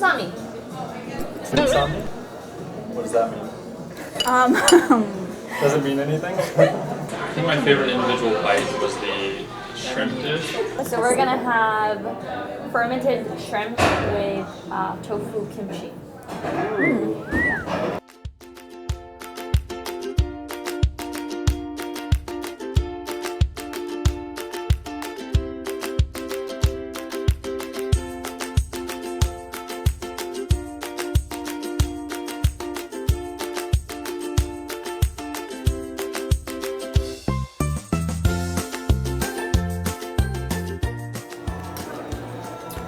Funsami. Funsami? What does that mean? Does it mean anything? I think my favorite individual bite was the shrimp dish. So we're gonna have fermented shrimp with tofu kimchi.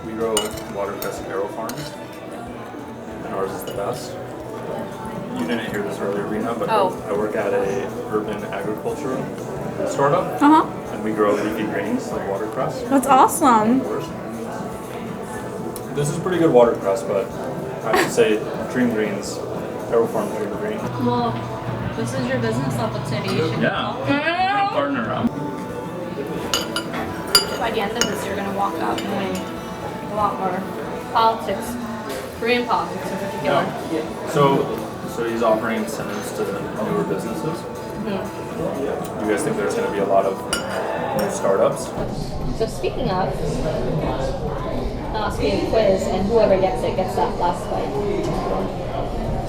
We grow watercress arrow farms, and ours is the best. You didn't hear this earlier, Rena, but I work at a urban agriculture startup, and we grow leafy greens like watercress. That's awesome. This is pretty good watercress, but I would say Dream Greens, arrow farm Dream Green. Well, this is your business opportunity. You should Yeah, we're gonna partner up. By the end of this, you're gonna walk out knowing a lot more politics, Korean politics in particular. So he's offering incentives to newer businesses. You guys think there's going to be a lot of new startups? So speaking of, I'll ask you a quiz, and whoever gets it gets that last bite.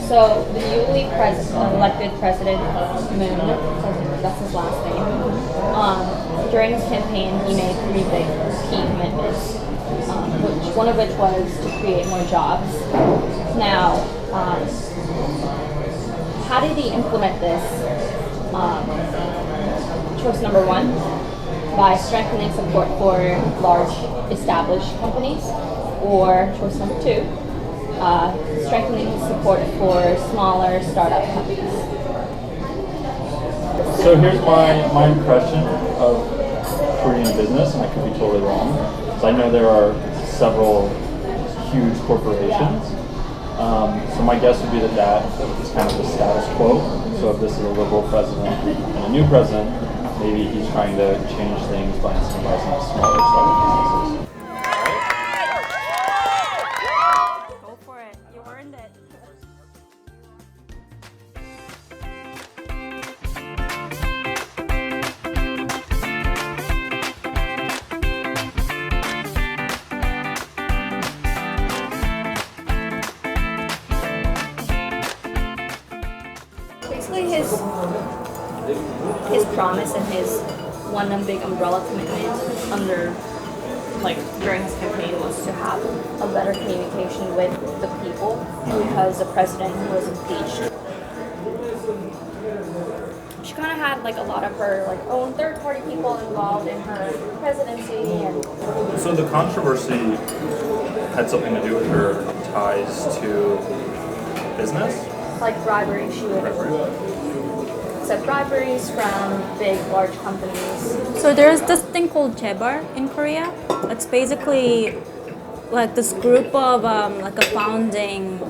So the newly elected President Moon, that's his last name, during his campaign he made 3 big key commitments, one of which was to create more jobs. Now, how did he implement this? Choice number 1, by strengthening support for large established companies, or choice number 2, strengthening support for smaller startup companies. So here's my impression of Korean business, and I could be totally wrong. So I know there are several huge corporations. So my guess would be that is kind of the status quo. So if this is a liberal president and a new president, maybe he's trying to change things by incentivizing smaller startup businesses. Go for it. You earned it. Basically, his promise and his one big umbrella commitment during his campaign was to have a better communication with the people, because the president was impeached. She kind of had a lot of her own third-party people involved in her presidency, and So the controversy had something to do with her ties to business? bribery. She would accept briberies from big, large companies. So there's this thing called jebar in Korea. It's basically this group of a founding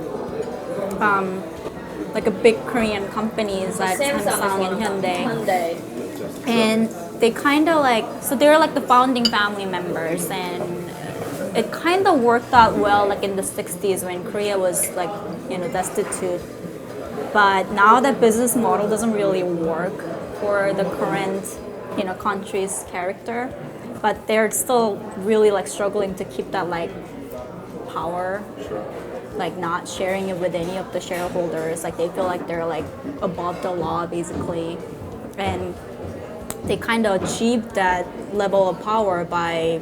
a big Korean companies like Samsung and Hyundai. And they kind of so they're the founding family members, and it kind of worked out well in the 60s when Korea was destitute. But now that business model doesn't really work for the current country's character, but they're still really struggling to keep that power, not sharing it with any of the shareholders. They feel they're above the law basically, and they kind of achieved that level of power by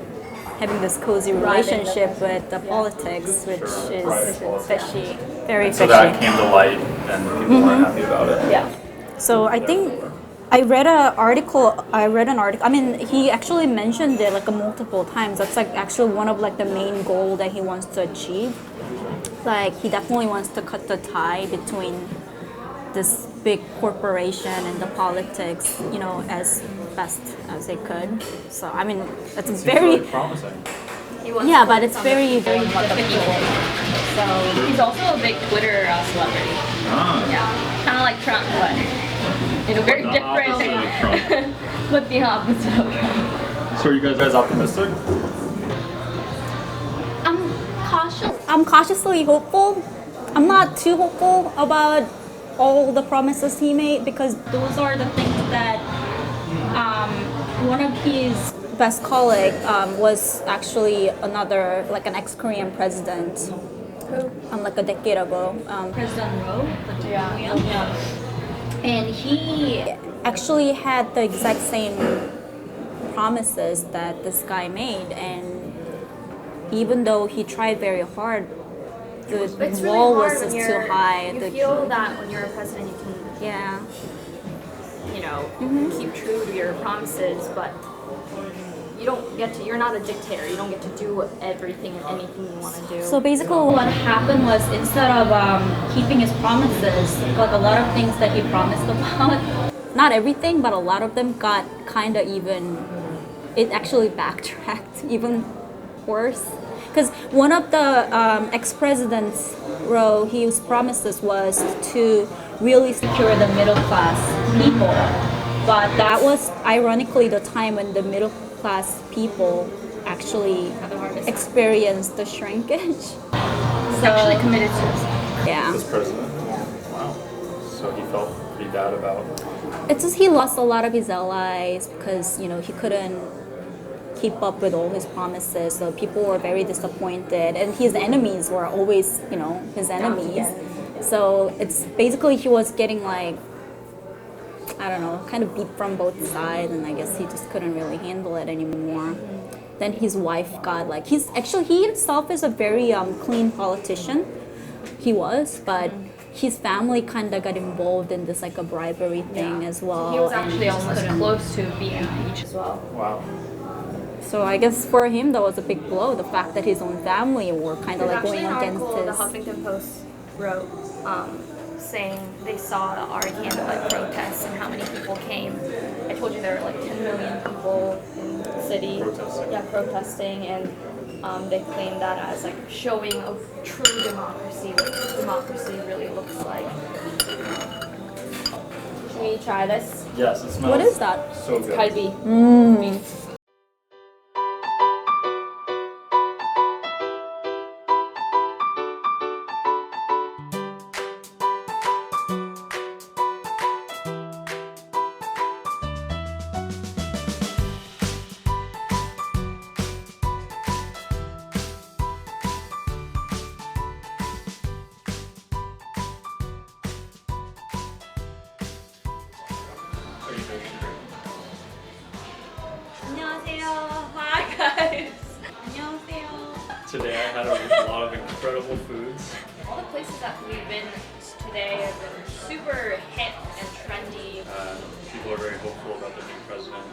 having this cozy relationship with the politics, which is fishy, very fishy. So that came to light, and people weren't happy about it. Yeah. So I think I read an article. I mean, he actually mentioned it multiple times. That's actually one of the main goal that he wants to achieve. He definitely wants to cut the tie between this big corporation and the politics, as best as they could. So I mean, it's very promising. but it's very About the people. So he's also a big Twitter celebrity. Yeah, kind of like Trump, but very the different. opposite of Trump. But the opposite of Trump. So are you guys optimistic? I'm cautious. I'm cautiously hopeful. I'm not too hopeful about all the promises he made because those are the things that one of his best colleague was actually another like an ex-Korean president. Like a decade ago. President Moon Jae-in. And he actually had the exact same promises that this guy made, and even though he tried very hard, the It's wall really hard was when just you're, too high. You feel that when you're a president, you can, Yeah. you know, keep true to your promises, but you're not a dictator. You don't get to do everything and anything you want to do. So basically, what happened was instead of keeping his promises, like a lot of things that he promised about, not everything, but a lot of them got kind of even. It actually backtracked even worse. Because one of the ex-presidents wrote his promises was to really secure the middle class people, but that was ironically the time when the middle class people actually experienced the shrinkage. actually committed suicide. Yeah. This president? Wow. So he felt pretty bad about. It's just he lost a lot of his allies because he couldn't keep up with all his promises. So people were very disappointed, and his enemies were always his enemies. So it's basically he was getting like, I don't know, kind of beat from both sides, and I guess he just couldn't really handle it anymore. Then his wife got like he himself is a very clean politician. He was, but his family kind of got involved in this like a bribery thing as well. He was and actually just almost couldn't- close to being impeached as well. Wow. So I guess for him that was a big blow. The fact that his own family were kind of There's like going actually an against article the his. Huffington Post wrote saying they saw our candlelight protests and how many people came. I told you there were like 10 million people in the city. Protesting. Yeah, protesting, and they claim that as like showing of true democracy, what democracy really looks like. Should we try this? Yes, it smells. What is that? So good. Kalbi. Are you doing it great? 안녕하세요. Hi guys. 안녕하세요. Today I had a lot of incredible foods. All the places that we've been today have been super hip and trendy. People are very hopeful about the new president.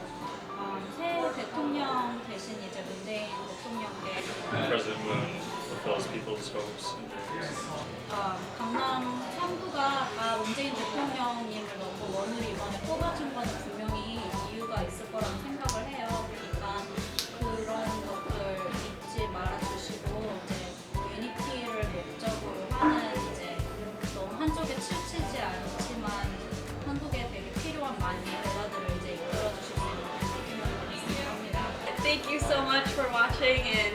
새 대통령 대신 이제 문재인 대통령께 President Moon fulfills people's hopes and dreams. 강남 3구가 다 문재인 대통령님을 너무 원으로 이번에 뽑아준 거는 분명히 이유가 있을 거라고 생각을 해요. 그러니까 그런 것들 잊지 말아주시고 이제 유니티를 목적으로 하는 이제 너무 한쪽에 치우치지 않지만 한국에 되게 필요한 많은 대화들을 이제 이끌어 주실 수 있는 대통령을 생각합니다. Thank you so much for watching and